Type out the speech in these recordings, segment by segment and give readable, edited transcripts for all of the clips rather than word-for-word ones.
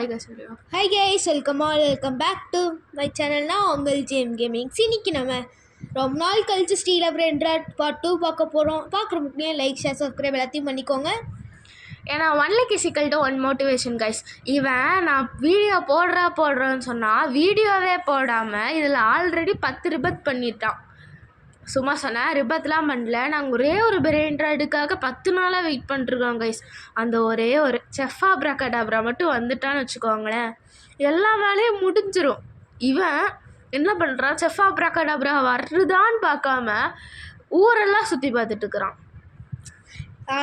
Hi guys சொல்லுவோம். Hi guys, welcome back to my சேனல்னா உங்கள் ஜேம் கேமிங்ஸ். இன்னைக்கு நம்ம ரொம்ப நாள் கழிச்சு ஸ்டீல் அப் ரெண்டாட் பார்ட் 2 பார்க்க போகிறோம். பார்க்குற முக்கியம் லைக் ஷேர் சப்ஸ்கிரைப் எல்லாத்தையும் பண்ணிக்கோங்க. ஏன்னா 1 like is equal to 1 motivation guys. இவன் நான் வீடியோ போடுறேன்னு சொன்னால் வீடியோவே போடாமல் இதில் ஆல்ரெடி 10 ரிபத் பண்ணிட்டான். சும்மா சொன்னேன், ரிபத்லாம் பண்ணல. நாங்கள் ஒரே ஒரு பிரெயின்ட்ராய்டுக்காக 10 நாளாக வெயிட் பண்ணிட்டுருக்கோம் கைஸ். அந்த ஒரே ஒரு செஃப் ஆப்ராகடாப்ரா மட்டும் வந்துட்டான்னு வச்சுக்கோங்களேன், எல்லா வேலையும் முடிஞ்சிடும். இவன் என்ன பண்ணுறான், செஃப் ஆப்ராகடாப்ரா வருதான்னு பார்க்காம ஊரெல்லாம் சுற்றி பார்த்துட்டு இருக்கிறான்.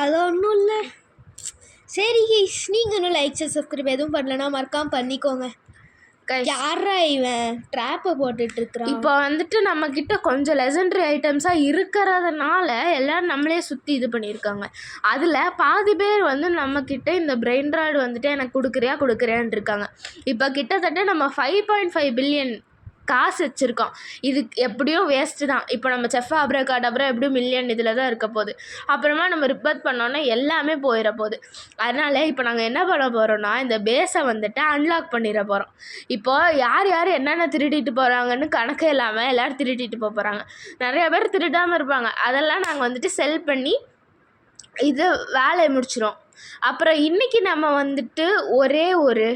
அது ஒன்றும் இல்லை. சரி கைஸ், நீங்கள் இன்னும் லைக் ஷேர் சப்ஸ்கிரைப் எதுவும் பண்ணலன்னா மறக்காமல் பண்ணிக்கோங்க. யாரா இவன் ட்ராப்பை போட்டுட்ருக்குறான். இப்போ வந்துட்டு நம்மக்கிட்ட கொஞ்சம் லெஜெண்டரி ஐட்டம்ஸாக இருக்கிறதுனால எல்லோரும் நம்மளே சுற்றி இது பண்ணியிருக்காங்க. அதில் பாதி பேர் வந்து நம்மக்கிட்ட இந்த பிரெயின்ட்ராய்டு வந்துட்டு எனக்கு கொடுக்குறியான்னு இருக்காங்க. இப்போ கிட்டத்தட்ட நம்ம 5.5 பில்லியன் காசு வச்சுருக்கோம். இது எப்படியும் வேஸ்ட்டு தான். இப்போ நம்ம செஃப் ஆப்ராகடாப்ரா எப்படியும் மில்லியன் இதில் தான் இருக்க போகுது. அப்புறமா நம்ம ரிப்பேர் பண்ணோன்னா எல்லாமே போயிட போகுது. அதனால் இப்போ நாங்கள் என்ன பண்ண போகிறோன்னா, இந்த பேஸை வந்துட்டு அன்லாக் பண்ணிட போகிறோம். இப்போது யார் என்னென்ன திருடிட்டு போகிறாங்கன்னு கணக்கே இல்லாமல் எல்லோரும் திருடிட்டு போகிறாங்க. நிறையா பேர் திருடாமல் இருப்பாங்க. அதெல்லாம் நாங்கள் வந்துட்டு செல் பண்ணி இது வேலையை முடிச்சிடும். அப்புறம் இன்றைக்கி நம்ம வந்துட்டு ஒரே ஒரு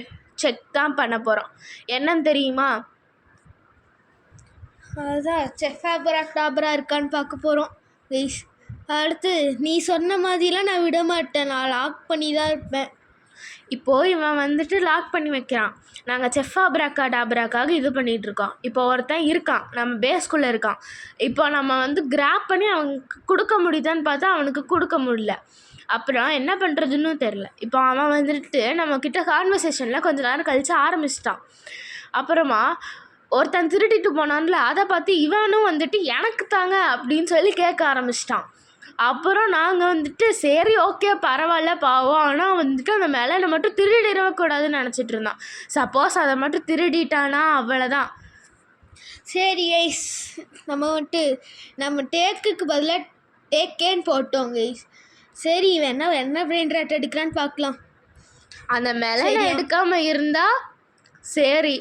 செக் தான் பண்ண போகிறோம். என்னன்னு தெரியுமா? அதுதான் செஃப் ஆப்ராகடாப்ரா இருக்கான்னு பார்க்க போகிறோம் கைஸ். அடுத்து நீ சொன்ன மாதிரிலாம் நான் விட மாட்டேன், நான் லாக் பண்ணி தான் இருப்பேன். இப்போது இவன் வந்துட்டு லாக் பண்ணி வைக்கிறான். நாங்கள் செஃப் ஆப்ராகடாப்ராக்காக இது பண்ணிகிட்ருக்கோம். இப்போ ஒருத்தன் இருக்கான், நம்ம பேஸ்குள்ளே இருக்கான். இப்போ நம்ம வந்து கிராப் பண்ணி அவனுக்கு கொடுக்க முடியுதான்னு பார்த்தா அவனுக்கு கொடுக்க முடியல. அப்புறம் என்ன பண்ணுறதுன்னு தெரில. இப்போ அவன் வந்துட்டு நம்மக்கிட்ட கான்வர்சேஷனில் கொஞ்ச நேரம் கழித்து ஆரம்பிச்சிட்டான். அப்புறமா ஒருத்தன் திருடிட்டு போனான்ல, அதை பார்த்து இவனும் வந்துட்டு எனக்கு தாங்க அப்படின்னு சொல்லி கேட்க ஆரம்பிச்சிட்டான். அப்புறம் நாங்கள் வந்துட்டு சரி ஓகே பரவாயில்ல பாவம், ஆனால் வந்துட்டு அந்த மேலே மட்டும் திருடிடக்கூடாதுன்னு நினச்சிட்டு இருந்தான். சப்போஸ் அதை மட்டும் திருடிட்டானா அவ்வளோதான். சரி கைஸ், நம்ம டேக்குக்கு பதிலாக டேக்கேன்னு போட்டோம் கைஸ். சரி என்ன பிரெயின்ட்ராட் எடுக்கிறான்னு பார்க்கலாம். அந்த மேலே எடுக்காமல் இருந்தால் சரி,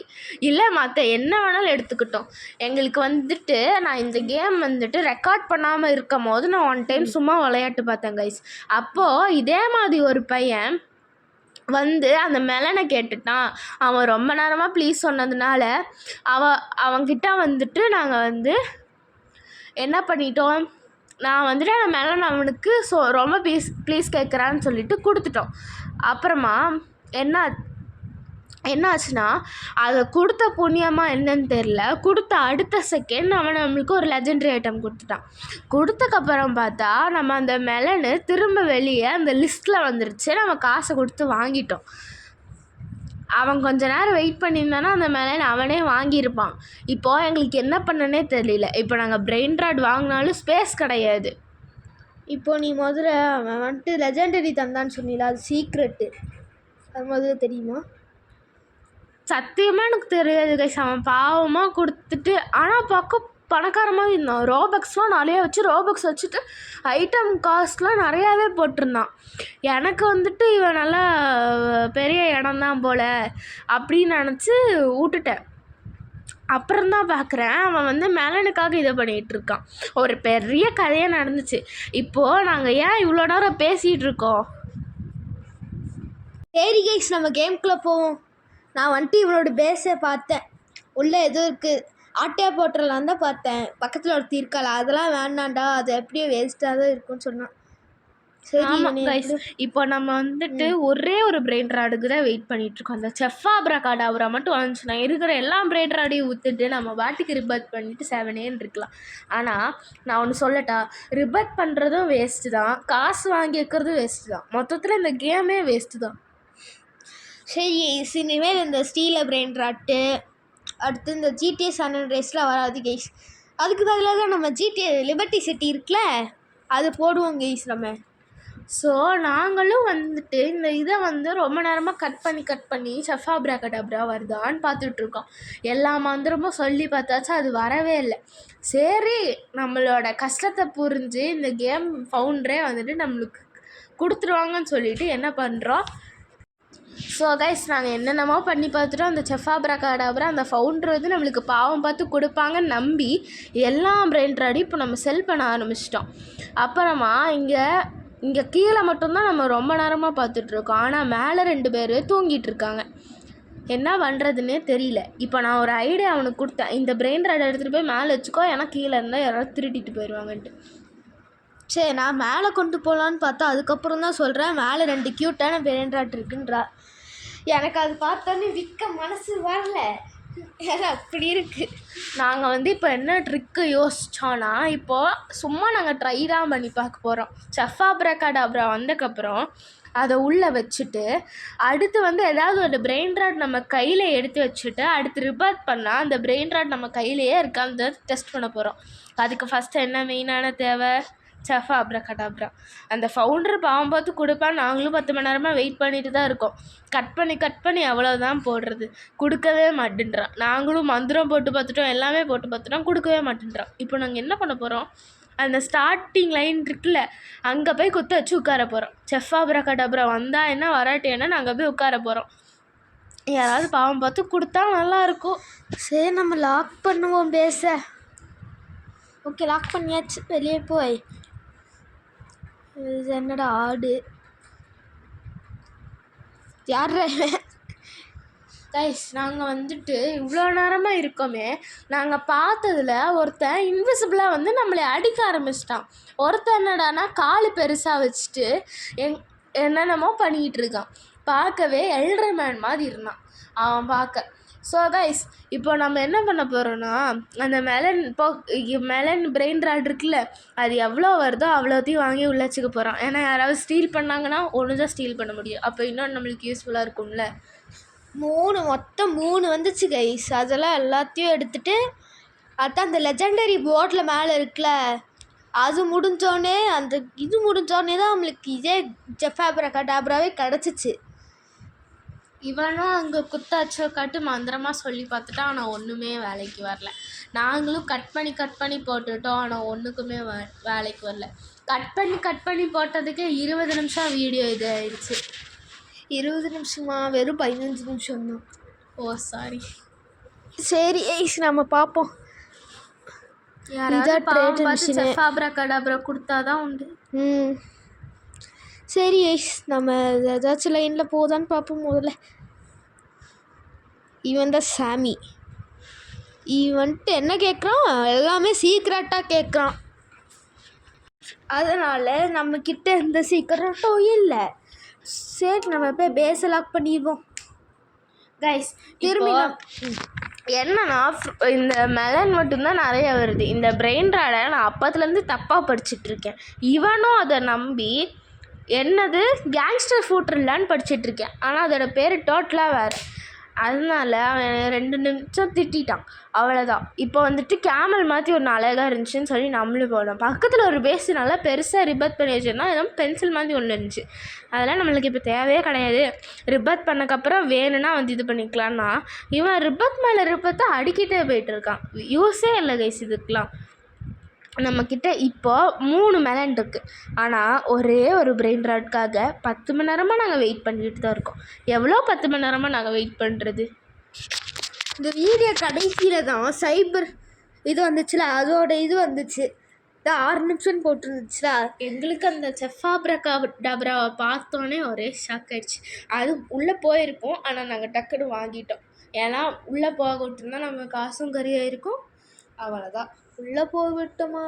இல்லை மற்ற என்ன வேணாலும் எடுத்துக்கிட்டோம். எங்களுக்கு வந்துட்டு நான் இந்த கேம் வந்துட்டு ரெக்கார்ட் பண்ணாமல் இருக்கும் போது நான் 1 டைம் சும்மா விளையாட்டு பார்த்தேன் கைஸ். அப்போது இதே மாதிரி ஒரு பையன் வந்து அந்த மெலனை கேட்டுட்டான். அவன் ரொம்ப நேரமாக ப்ளீஸ் சொன்னதுனால அவன்கிட்ட வந்துட்டு நாங்கள் வந்து என்ன பண்ணிட்டோம், நான் வந்துட்டு அந்த மெலன் அவனுக்கு ரொம்ப ப்ளீஸ் கேட்குறான்னு சொல்லிட்டு கொடுத்துட்டோம். அப்புறமா என்னாச்சுன்னா, அதை கொடுத்த புண்ணியமாக என்னன்னு தெரில, கொடுத்த அடுத்த செகண்ட் அவன் நம்மளுக்கு ஒரு லெஜெண்டரி ஐட்டம் கொடுத்துட்டான். கொடுத்தக்கப்புறம் பார்த்தா நம்ம அந்த மெலனு திரும்ப வெளியே அந்த லிஸ்ட்டில் வந்துருச்சு. நம்ம காசை கொடுத்து வாங்கிட்டோம். அவன் கொஞ்ச நேரம் வெயிட் பண்ணியிருந்தானா அந்த மெலன் அவனே வாங்கியிருப்பான். இப்போது எங்களுக்கு என்ன பண்ணனே தெரியல. இப்போ நாங்கள் பிரெயின்ட்ராய்டு வாங்கினாலும் ஸ்பேஸ் கிடையாது. இப்போது நீ முதல்ல அவன் வந்துட்டு லெஜெண்டரி தந்தான்னு சொன்னீங்களா, அது சீக்ரெட்டு, அது முதல்ல தெரியுமா? சத்தியமாக எனக்கு தெரியாது கைஸ். அவன் பாவமாக கொடுத்துட்டு, ஆனால் பார்க்க பணக்காரமாக இருந்தான். ரோபக்ஸ்லாம் நிறையா ரோபக்ஸ் வச்சுட்டு ஐட்டம் காஸ்ட்லாம் நிறையாவே போட்டிருந்தான். எனக்கு வந்துட்டு இவன் நல்லா பெரிய இடம்தான் போல் அப்படின்னு நினச்சி விட்டுட்டேன். அப்புறம்தான் பார்க்குறேன் அவன் வந்து மெலனுக்காக இதை பண்ணிகிட்ருக்கான். ஒரு பெரிய கதையாக நடந்துச்சு. இப்போது நாங்கள் ஏன் இவ்வளோ நேரம் பேசிகிட்டு இருக்கோம்? சரி கைஸ், நம்ம கேம்குள்ளே போவோம். நான் வந்துட்டு இவனோட பேஸை பார்த்தேன். உள்ளே எதுவும் இருக்குது, ஆட்டையாக போட்டுடலான் தான் பார்த்தேன். பக்கத்தில் ஒருத்தி இருக்காளா, அதெல்லாம் வேண்டாண்டா, அது எப்படியோ வேஸ்ட்டாக தான் இருக்குன்னு சொன்னான். சரி இப்போ நம்ம வந்துட்டு ஒரே ஒரு பிரெயின்ட்ராய்டுக்கு தான் வெயிட் பண்ணிகிட்ருக்கோம். அந்த செஃப் ஆப்ராகடாப்ரா மட்டும் வந்துச்சுன்னா இருக்கிற எல்லா பிரெயின்ட்ராய்டையும் ஊற்றிட்டு நம்ம பாட்டுக்கு ரிபர்த் பண்ணிவிட்டு 7 இருக்கலாம். ஆனால் நான் ஒன்று சொல்லட்டா, ரிபர்த் பண்ணுறதும் வேஸ்ட்டு தான், காசு வாங்கி வைக்கிறதும் வேஸ்ட்டு தான். மொத்தத்தில் இந்த கேமே வேஸ்ட்டு தான். சரி, இனிமேல் இந்த ஸ்டீல் பிரெயின்ட்ராட்டு அடுத்து இந்த GTA San Andreasலாம் வராது கைஸ். அதுக்கு பதிலாக தான் நம்ம GTA லிபர்ட்டி சிட்டி இருக்குல்ல, அது போடுவோம் கைஸ் நம்ம. ஸோ நாங்களும் வந்துட்டு இந்த இதை வந்து ரொம்ப நேரமாக கட் பண்ணி செஃப் ஆப்ராகடாப்ரா வருதான்னு பார்த்துட்ருக்கோம். எல்லா மந்திரமும் சொல்லி பார்த்தாச்சும் அது வரவே இல்லை. சரி, நம்மளோட கஷ்டத்தை புரிஞ்சு இந்த கேம் ஃபவுண்டரே வந்துட்டு நம்மளுக்கு கொடுத்துருவாங்கன்னு சொல்லிட்டு என்ன பண்ணுறோம், ஸோ கைஸ் நாங்கள் என்னென்னமோ பண்ணி பார்த்துட்டோம். அந்த செஃப் ஆப்ரகாடாப்ரா அந்த ஃபவுண்டர் வந்து நம்மளுக்கு பாவம் பார்த்து கொடுப்பாங்கன்னு நம்பி எல்லா பிரெயின் ட்ராடையும் இப்போ நம்ம செல் பண்ண ஆரம்பிச்சிட்டோம். அப்புறமா இங்கே கீழே மட்டும்தான் நம்ம ரொம்ப நேரமாக பார்த்துட்ருக்கோம். ஆனால் மேலே 2 பேர் தூங்கிட்டு இருக்காங்க. என்ன பண்ணுறதுன்னே தெரியல. இப்போ நான் ஒரு ஐடியா அவனுக்கு கொடுத்தேன், இந்த பிரெயின் ட்ராடை எடுத்துகிட்டு போய் மேலே வச்சுக்கோ, ஏன்னா கீழே இருந்தால் யாராவது திருட்டிட்டு போயிடுவாங்கன்ட்டு. சரி, நான் மேலே கொண்டு போகலான்னு பார்த்தா அதுக்கப்புறம் தான் சொல்கிறேன் மேலே 2 க்யூட்டான பிரெயின் ராட் இருக்குன்றா. எனக்கு அது பார்த்தோன்னே விற்க மனசு வரல, ஏன்னா அப்படி இருக்குது. நாங்கள் வந்து இப்போ என்ன ட்ரிக்கு யோசித்தோன்னா, இப்போது சும்மா நாங்கள் ட்ரை தான் பண்ணி பார்க்க போகிறோம். செஃப் ஆப்ரகாடாப்ரா வந்ததுக்கப்புறம் அதை உள்ளே வச்சுட்டு அடுத்து வந்து ஏதாவது ஒரு பிரெயின் ராட் நம்ம கையில் எடுத்து வச்சுட்டு அடுத்து ரிபர்த் பண்ணால் அந்த பிரெயின் ராட் நம்ம கையிலேயே இருக்கான்னு டெஸ்ட் பண்ண போகிறோம். அதுக்கு ஃபஸ்ட்டு என்ன மெயினான தேவை? செஃப் ஆப்ரகாடாப்ரா. அந்த ஃபவுண்டர் பாவம் பார்த்து கொடுப்பான். நாங்களும் 10 மணி நேரமாக வெயிட் பண்ணிட்டு தான் இருக்கோம். கட் பண்ணி அவ்வளோதான் போடுறது, கொடுக்கவே மாட்டேன்றான். நாங்களும் மந்திரம் போட்டு பார்த்துட்டோம், எல்லாமே போட்டு பார்த்துட்டோம், கொடுக்கவே மாட்டேன்றான். இப்போ நாங்கள் என்ன பண்ண போகிறோம்? அந்த ஸ்டார்டிங் லைன் இருக்குல்ல, அங்கே போய் குத்த வச்சு உட்கார போகிறோம். செஃப் ஆப்ரகாடாப்ரா வந்தால் என்ன வராட்டி என்ன, நாங்கள் போய் உட்கார போகிறோம். யாராவது பாவம் பார்த்து கொடுத்தா நல்லாயிருக்கும். சரி, நம்ம லாக் பண்ணுவோம் பேச. ஓகே, லாக் பண்ணியாச்சு. வெளியே போய் இது என்னடா ஆடு, யார்? கைஸ் நாங்கள் வந்துட்டு இவ்வளோ நேரமாக இருக்கோமே, நாங்கள் பார்த்ததில் ஒருத்தன் இன்விசிபிளாக வந்து நம்மளை அடிக்க ஆரம்பிச்சிட்டான். ஒருத்தன் என்னடானா காலு பெருசாக வச்சுட்டு என்னென்னமோ பண்ணிக்கிட்டு இருக்கான். பார்க்கவே எல்டர் மேன் மாதிரி இருந்தான் அவன் பார்க்க. ஸோ கைஸ் இப்போ நம்ம என்ன பண்ண போகிறோன்னா, அந்த மெலன் பிரெயின் ராட் இருக்குல்ல, அது எவ்வளோ வருதோ அவ்வளோத்தையும் வாங்கி உள்ள வச்சுக்க போகிறோம். ஏன்னா யாராவது ஸ்டீல் பண்ணாங்கன்னா ஒன்று தான் ஸ்டீல் பண்ண முடியும். அப்போ இன்னும் நம்மளுக்கு யூஸ்ஃபுல்லாக இருக்கும்ல. மொத்தம் 3 வந்துச்சு கைஸ். அதெல்லாம் எல்லாத்தையும் எடுத்துகிட்டு அதான் அந்த லெஜெண்டரி போர்டில் மேலே இருக்குல்ல, அது முடிஞ்சோடனே தான் நம்மளுக்கு இதே செஃப் ஆப்ரகாடாப்ராவே கிடச்சிச்சு. இவனும் அங்கே குத்தாச்சோ காட்டு மந்திரமாக சொல்லி பார்த்துட்டா, ஆனால் ஒன்றுமே வேலைக்கு வரல. நாங்களும் கட் பண்ணி போட்டுட்டோம், ஆனால் ஒன்றுக்குமே வேலைக்கு வரல. கட் பண்ணி போட்டதுக்கே 20 நிமிஷம் வீடியோ இது ஆயிடுச்சு. 20 நிமிஷமா? வெறும் 15 நிமிஷம் தான். ஓ சாரி. சரி ஐஸ், நம்ம பார்ப்போம். செஃப் ஆப்ரகாடாப்ரா கொடுத்தாதான் உண்டு. சரி ஐஸ், நம்ம ஏதாச்சும் லைனில் போதான்னு பார்ப்போம். முதல்ல இவன் தான் சாமி. இவன்ட்டு என்ன கேட்குறான்? எல்லாமே சீக்ரெட்டாக கேட்குறான். அதனால் நம்மக்கிட்ட எந்த சீக்ரெட்டும் இல்லை. சரி, நம்ம போய் பேஸை லாக் பண்ணிடுவோம். கைஸ் திரும்பி என்னன்னா, இந்த மெலன் மட்டும்தான் நிறைய வருது. இந்த பிரெயின் ராடை நான் அப்பத்துலேருந்து தப்பாக படிச்சுட்ருக்கேன். இவனும் அதை நம்பி என்னது கேங்ஸ்டர் ஃபுட்ரில்லான்னு படிச்சிட்ருக்கேன். ஆனால் அதோட பேர் டோட்டலாக வேறு. அதனால அவன் 2 நிமிஷம் திட்டான், அவ்வளோதான். இப்போ வந்துட்டு கேமல் மாதிரி ஒன்று அழகாக இருந்துச்சுன்னு சொல்லி நம்மளும் போனோம். பக்கத்தில் ஒரு பேஸ் நல்லா பெருசாக ரிபர்த் பண்ணி வச்சுருந்தா ஏதோ பென்சில் மாதிரி ஒன்று இருந்துச்சு. அதெல்லாம் நம்மளுக்கு இப்போ தேவையே கிடையாது. ரிபர்த் பண்ணக்கப்புறம் வேணும்னா வந்து இது பண்ணிக்கலான்னா, இவன் ரிபர்த் மேலே ரிபர்த்தை அடிக்கிட்டே போயிட்டுருக்கான். யூஸே இல்லை கைஸ் இதுக்கெலாம். நம்மக்கிட்ட இப்போது 3 மெலன் இருக்குது. ஆனால் ஒரே ஒரு பிரெயின் ராட்காக 10 மணி நேரமாக நாங்கள் வெயிட் பண்ணிக்கிட்டு தான் இருக்கோம். எவ்வளோ 10 மணி நேரமாக நாங்கள் வெயிட் பண்ணுறது? இந்த வீடியோ கடைசியில் தான் சைபர் இது வந்துச்சுல, அதோட இது வந்துச்சு. இந்த 6 நிமிஷம் போட்டுருந்துச்சுல. எங்களுக்கு அந்த செஃப் ஆப்ரகாடாப்ராவை பார்த்தோன்னே ஒரே ஷாக் ஆகிடுச்சு. அது உள்ளே போயிருப்போம், ஆனால் நாங்கள் டக்குன்னு வாங்கிட்டோம். ஏன்னா உள்ளே போக விட்டுருந்தா நம்ம காசும் கறியாயிருக்கும். அவ்வளோதான். உள்ளே போகட்டுமா?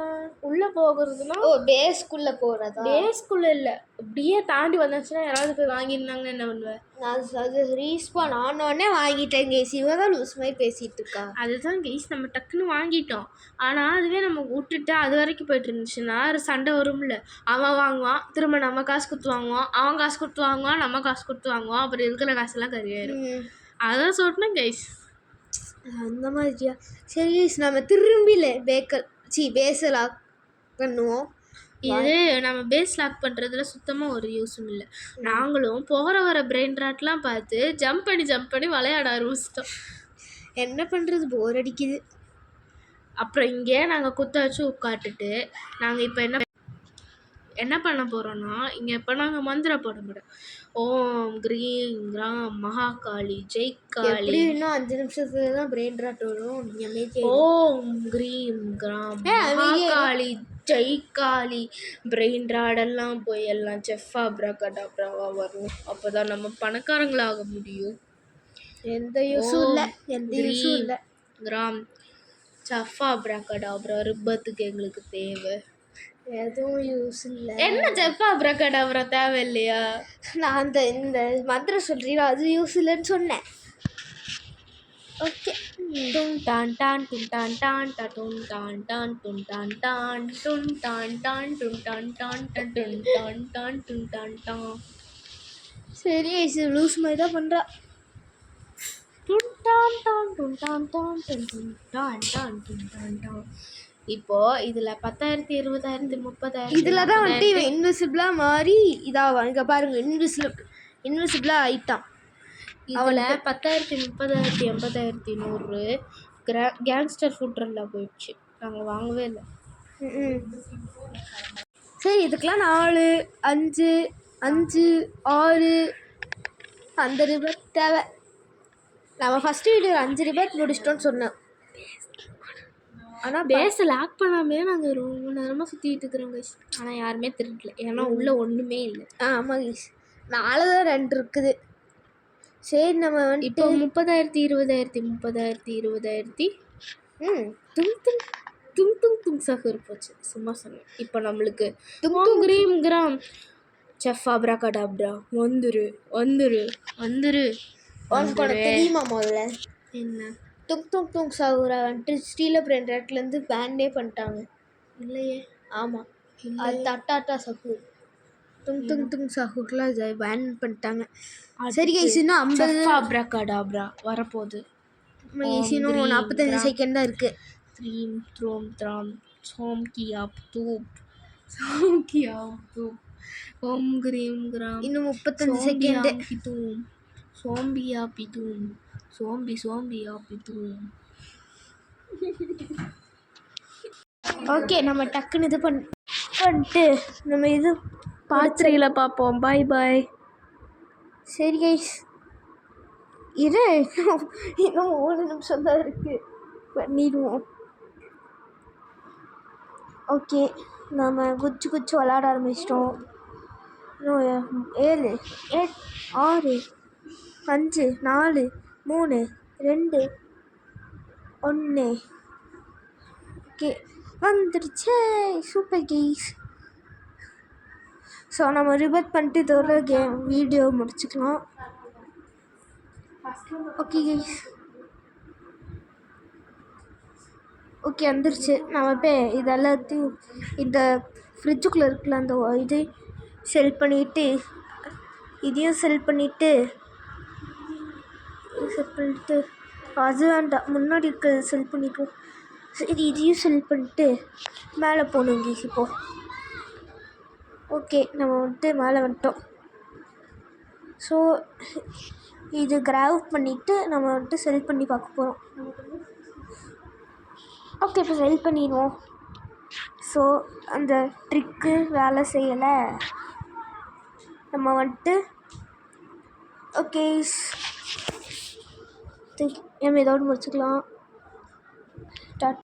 உள்ளே போகிறதுனா பேஸ்க்குள்ளே போகிறதா? பேஸ்க்குள்ளே இல்லை, அப்படியே தாண்டி வந்துச்சுன்னா யாராவது போய் வாங்கியிருந்தாங்கன்னு என்ன பண்ணுவேன்? நான் அது ரீஸ்பான் ஆனோடனே வாங்கிட்டேன் கைஸ். இவன் தான் லூஸ் மாதிரி பேசிகிட்டு இருக்கா. அதுதான் கைஸ், நம்ம டக்குன்னு வாங்கிட்டோம். ஆனால் அதுவே நம்ம விட்டுட்டு அது வரைக்கும் போய்ட்டு இருந்துச்சுன்னா சண்டை வரும்ல. அவன் வாங்குவான், திரும்ப நம்ம காசு கொடுத்து வாங்குவான், அவன் காசு கொடுத்து வாங்குவான், நம்ம காசு கொடுத்து வாங்குவான், அப்புறம் இருக்கிற காசெல்லாம் கறியாயிரும். அதான் சொல்லிட்டேன் கைஸ். அந்த மாதிரியா? சரி கைஸ், நம்ம திரும்பி பேஸை லாக் பண்ணுவோம். இது நம்ம பேஸ் லாக் பண்ணுறதுல சுத்தமாக ஒரு யூஸும் இல்லை. நாங்களும் போகிற வர பிரெயின் ராட்லாம் பார்த்து ஜம்ப் பண்ணி விளையாட ஆரம்பிச்சிட்டோம். என்ன பண்ணுறது, போர் அடிக்குது. அப்புறம் இங்கே நாங்கள் குத்த வச்சு உட்காட்டுட்டு நாங்கள் இப்போ என்ன என்ன பண்ண போகிறோன்னா இங்கே இப்போ நாங்கள் மந்திரம் போட முடியும். ஓம் கிரீம் கிராம் மகாகாளி ஜெய் காளி. எப்படி இன்னும் 5 நிமிஷத்துல தான் பிரெயின் ராட் வரும். நீங்கள் அமைதியாக ஓம் கிரீம் கிராம் மகாகாளி ஜெய் காளி. பிரெயின் ராடெல்லாம் போய் எல்லாம் செஃப் ஆப்ராகடாப்ராவா வரும். அப்போ தான் நம்ம பணக்காரங்களாக முடியும். எந்த யூஸும் இல்லை, எந்த யூஸும் இல்லை. கிராம் செஃப் ஆப்ராகடாப்ரா ரிப்பத்துக்கு எங்களுக்கு தேவை. எதுவும் யூஸ் இல்லை. என்ன செஃப் ஆப்ராகடாப்ரா தேவை இல்லையா? நான் இந்த மந்திரம் சொல்கிறீங்களா அது யூஸ் இல்லைன்னு சொன்னேன். ஓகே. டும் டான் டான் டும் டான் டான் டா டும் டான் டான் டும் டான் டான் டும் டான் டான் டும் டான் டான் டும் டான் டான் டும் டான் டான். சரி லூஸ் மாதிரி தான் பண்ணுறா. டும் டான் டான் டும் டான் டான் டும் டான் டான் டும் டான் டான். இப்போ இதில் 10,000 20,000 30,000 இதில் தான் வந்துட்டு இவன் இன்விசிபிளாக மாறி இதாவான். இங்கே பாருங்க இன்விசிபிளாக ஆயிட்டான். இதில் 10,000 30,000 80,000 100 கேங்ஸ்டர் ஃபுட்ரில் போயிடுச்சு. நாங்கள் வாங்கவே இல்லை. சரி இதுக்கெலாம் 4 5 5 6 அந்த ரிபட் தேவை. நம்ம ஃபஸ்ட்டு வீடியோ 5 ரிபட் முடிச்சிட்டோன்னு சொன்னேன். ஆனால் பேஸை லாக் பண்ணாமே நாங்கள் ரொம்ப நேரமாக சுற்றிட்டு இருக்கிறோம் கைஸ். ஆனால் யாருமே திருடல, ஏன்னா உள்ளே ஒன்றுமே இல்லை. ஆமாம் கைஸ், 4 தான் 2 இருக்குது. சரி நம்ம வந்துட்டு இப்போ 30,000 20,000 30,000 20,000 தும் தும் தும் தும் தும் சகர் போச்சு. சும்மா சொன்னேன். இப்போ நம்மளுக்கு தும் கிரீம் கிராம் செஃப் ஆப்ராகடாப்ரா வந்துரு வந்துரு வந்துரு. உனக்கு தெரியுமா முதல்ல என்ன? துங் துங் துங் சாகுரா வந்துட்டு ஸ்டீல பிரெயின் ராட்லேருந்து பேண்டே பண்ணிட்டாங்க. இல்லையே. ஆமாம், அது தட்டாட்டா சகூர். துங் துங் துங் சாகுர்லாம் இதை பேன் பண்ணிட்டாங்க. சரி கைஸ், இன்னும் 50 ஆப்ராகடாப்ரா வரப்போகுது. இன்னும் 45 செகண்ட் தான் இருக்குது. த்ரீம் த்ரோம் த்ராம் சோம் கியாப் தூப் சோம் கியாப் தூப் ஓம் கிரீம் கிராம். இன்னும் 35 செகண்ட். பிதூம் சோம்பியா பிதூம் சோம்பி சோம்பியா பிதூம். ஓகே, நம்ம டக்குன்னு இது பண்ணிட்டு நம்ம இது பாத்திரையில் பார்ப்போம். பாய் பாய். சரி கைஸ், இன்னும் 3 நிமிஷம் தான் இருக்குது, பண்ணிடுவோம். ஓகே, நம்ம குச்சி குச்சி விளாட ஆரம்பிச்சிட்டோம். இன்னும் 7 6 5 4 3 2 1. ஓகே, வந்துடுச்சே. Super guys. ஸோ நம்ம ரிபட் பண்ணிட்டு இதோட வீடியோ முடிச்சுக்கலாம். ஓகே கைஸ், ஓகே வந்துருச்சு. நம்ம இப்போ இதெல்லாத்தையும் இந்த ஃப்ரிட்ஜுக்குள்ளே இருக்குல்ல அந்த இது செல் பண்ணிவிட்டு இதையும் செல் பண்ணிவிட்டு அது வேண்டாம், முன்னாடி இருக்கிறது செல் பண்ணிக்குவோம். சரி, இதையும் செல் பண்ணிட்டு மேலே போகணும் கைஸ். இப்போது ஓகே, நம்ம வந்துட்டு மேலே வந்துட்டோம். ஸோ இது கிராவ் பண்ணிவிட்டு நம்ம வந்துட்டு செல் பண்ணி பார்க்க போகிறோம். ஓகே, இப்போ செல் பண்ணிடுவோம். ஸோ அந்த ட்ரிக்கு வேலை செய்யலை. நம்ம வந்துட்டு ஓகே நம்ம இதோடு முடிச்சுக்கலாம்.